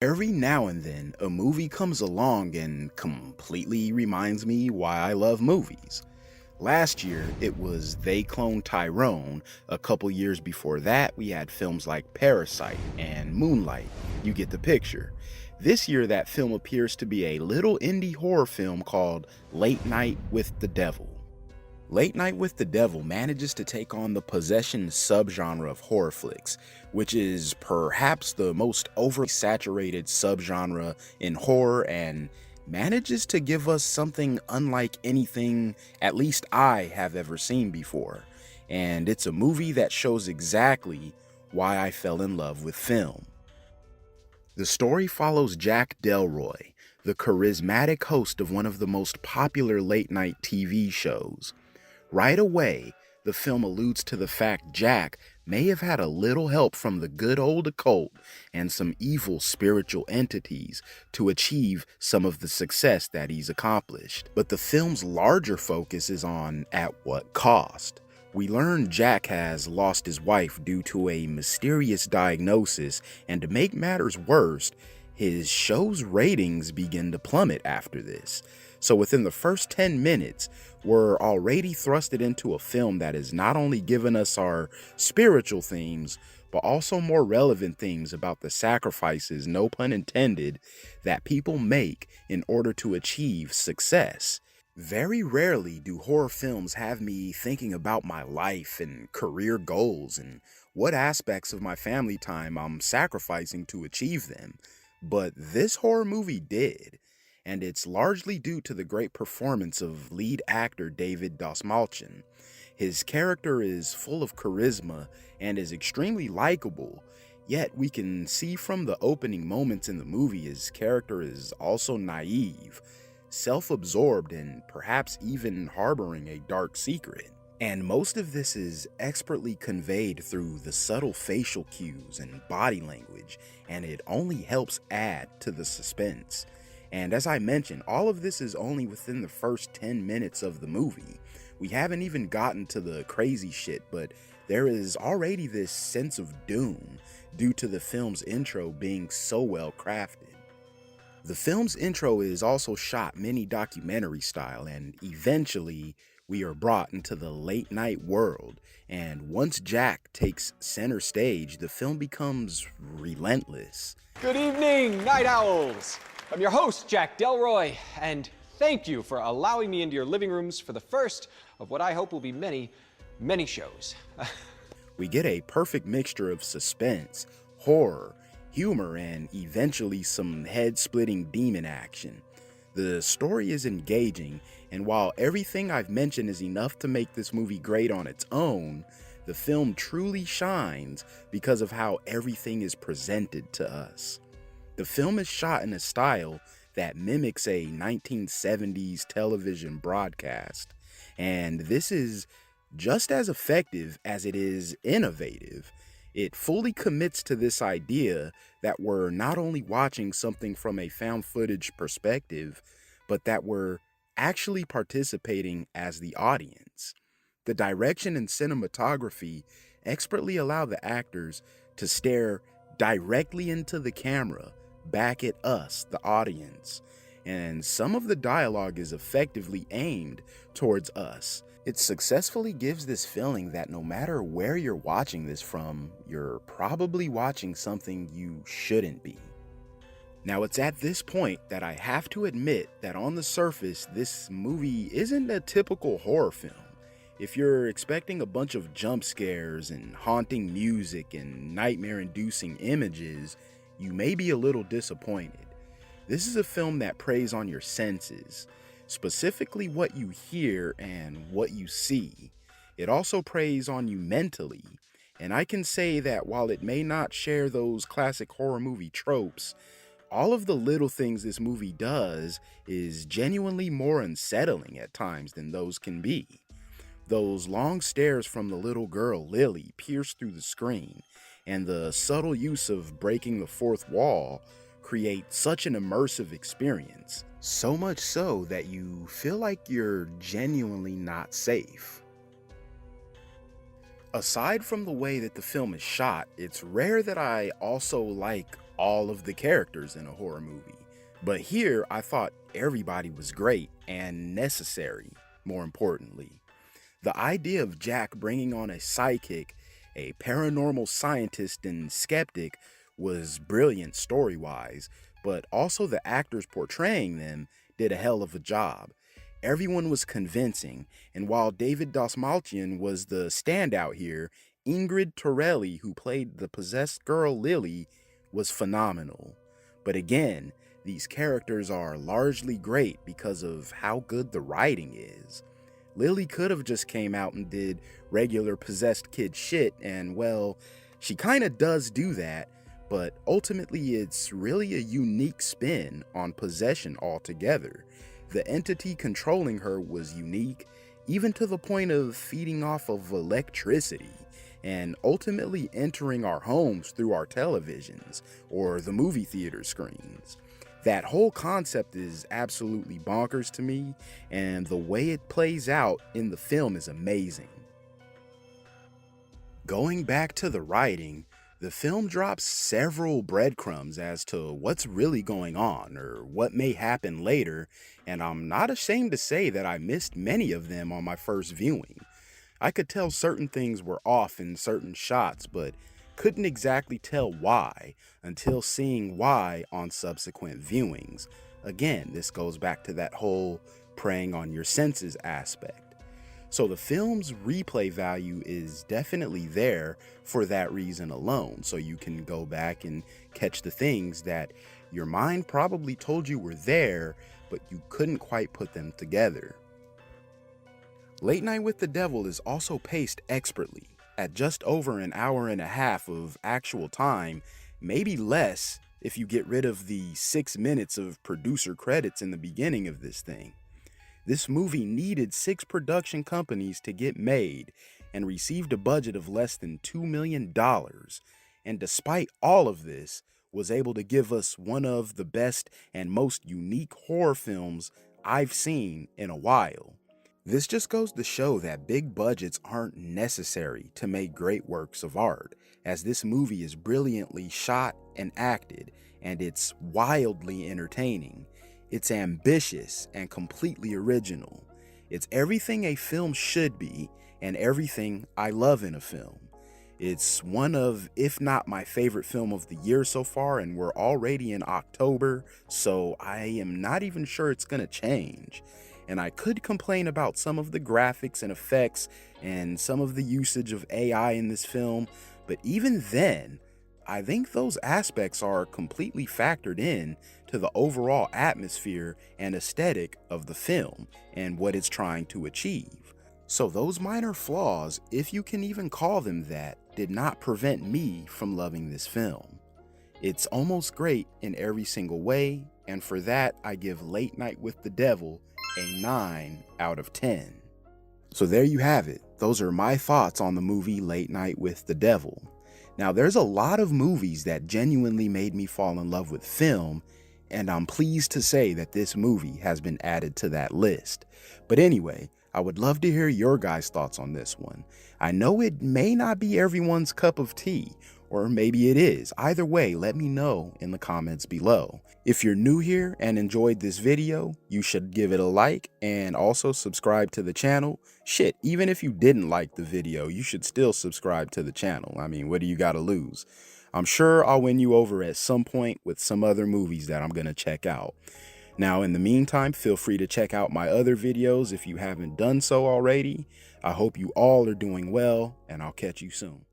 Every now and then, a movie comes along and completely reminds me why I love movies. Last year, it was They Cloned Tyrone. A couple years before that, we had films like Parasite and Moonlight. You get the picture. This year, that film appears to be a little indie horror film called Late Night with the Devil. Late Night with the Devil manages to take on the possession subgenre of horror flicks, which is perhaps the most overly saturated subgenre in horror, and manages to give us something unlike anything at least I have ever seen before. And it's a movie that shows exactly why I fell in love with film. The story follows Jack Delroy, the charismatic host of one of the most popular late night TV shows. Right away, the film alludes to the fact Jack may have had a little help from the good old occult and some evil spiritual entities to achieve some of the success that he's accomplished. But the film's larger focus is on at what cost. We learn Jack has lost his wife due to a mysterious diagnosis, and to make matters worse, his show's ratings begin to plummet after this. So within the first 10 minutes, we're already thrusted into a film that has not only given us our spiritual themes, but also more relevant themes about the sacrifices, no pun intended, that people make in order to achieve success. Very rarely do horror films have me thinking about my life and career goals and what aspects of my family time I'm sacrificing to achieve them, but this horror movie did. And it's largely due to the great performance of lead actor David Dastmalchian. His character is full of charisma and is extremely likable, yet we can see from the opening moments in the movie his character is also naive, self-absorbed, and perhaps even harboring a dark secret. And most of this is expertly conveyed through the subtle facial cues and body language, and it only helps add to the suspense. And as I mentioned, all of this is only within the first 10 minutes of the movie. We haven't even gotten to the crazy shit, but there is already this sense of doom due to the film's intro being so well crafted. The film's intro is also shot mini documentary style, and eventually we are brought into the late night world, and once Jack takes center stage, the film becomes relentless. Good evening, Night Owls! I'm your host, Jack Delroy, and thank you for allowing me into your living rooms for the first of what I hope will be many, many shows. We get a perfect mixture of suspense, horror, humor, and eventually some head-splitting demon action. The story is engaging, and while everything I've mentioned is enough to make this movie great on its own, the film truly shines because of how everything is presented to us. The film is shot in a style that mimics a 1970s television broadcast, and this is just as effective as it is innovative. It fully commits to this idea that we're not only watching something from a found footage perspective, but that we're actually participating as the audience. The direction and cinematography expertly allow the actors to stare directly into the camera, back at us, the audience, and some of the dialogue is effectively aimed towards us. It successfully gives this feeling that no matter where you're watching this from, you're probably watching something you shouldn't be. Now, it's at this point that I have to admit that on the surface, this movie isn't a typical horror film. If you're expecting a bunch of jump scares and haunting music and nightmare-inducing images, you may be a little disappointed. This is a film that preys on your senses, specifically what you hear and what you see. It also preys on you mentally, and I can say that while it may not share those classic horror movie tropes, all of the little things this movie does is genuinely more unsettling at times than those can be. Those long stares from the little girl, Lily, pierce through the screen, and the subtle use of breaking the fourth wall create such an immersive experience. So much so that you feel like you're genuinely not safe. Aside from the way that the film is shot, it's rare that I also like all of the characters in a horror movie. But here, I thought everybody was great and necessary, more importantly. The idea of Jack bringing on a psychic, a paranormal scientist, and skeptic was brilliant story-wise, but also the actors portraying them did a hell of a job. Everyone was convincing, and while David Dastmalchian was the standout here, Ingrid Torelli, who played the possessed girl Lily, was phenomenal. But again, these characters are largely great because of how good the writing is. Lily could have just came out and did regular possessed kid shit, and well, she kinda does do that, but ultimately it's really a unique spin on possession altogether. The entity controlling her was unique, even to the point of feeding off of electricity, and ultimately entering our homes through our televisions or the movie theater screens. That whole concept is absolutely bonkers to me, and the way it plays out in the film is amazing. Going back to the writing, the film drops several breadcrumbs as to what's really going on or what may happen later, and I'm not ashamed to say that I missed many of them on my first viewing. I could tell certain things were off in certain shots, but couldn't exactly tell why until seeing why on subsequent viewings. Again, this goes back to that whole preying on your senses aspect. So the film's replay value is definitely there for that reason alone, so you can go back and catch the things that your mind probably told you were there, but you couldn't quite put them together. Late Night with the Devil is also paced expertly, at just over an hour and a half of actual time, maybe less if you get rid of the 6 minutes of producer credits in the beginning of this thing. This movie needed 6 production companies to get made and received a budget of less than $2 million, and despite all of this, was able to give us one of the best and most unique horror films I've seen in a while. This just goes to show that big budgets aren't necessary to make great works of art, as this movie is brilliantly shot and acted, and it's wildly entertaining. It's ambitious and completely original. It's everything a film should be, and everything I love in a film. It's one of, if not my favorite film of the year so far, and we're already in October, so I am not even sure it's gonna change. And I could complain about some of the graphics and effects and some of the usage of AI in this film, but even then, I think those aspects are completely factored in to the overall atmosphere and aesthetic of the film and what it's trying to achieve. So those minor flaws, if you can even call them that, did not prevent me from loving this film. It's almost great in every single way, and for that I give Late Night with the Devil a 9 out of 10. So there you have it. Those are my thoughts on the movie Late Night with the Devil. Now, there's a lot of movies that genuinely made me fall in love with film, and I'm pleased to say that this movie has been added to that list. But anyway, I would love to hear your guys' thoughts on this one. I know it may not be everyone's cup of tea, or maybe it is. Either way, let me know in the comments below. If you're new here and enjoyed this video, you should give it a like and also subscribe to the channel. Shit, even if you didn't like the video, you should still subscribe to the channel. I mean, what do you gotta lose? I'm sure I'll win you over at some point with some other movies that I'm gonna check out. Now, in the meantime, feel free to check out my other videos if you haven't done so already. I hope you all are doing well, and I'll catch you soon.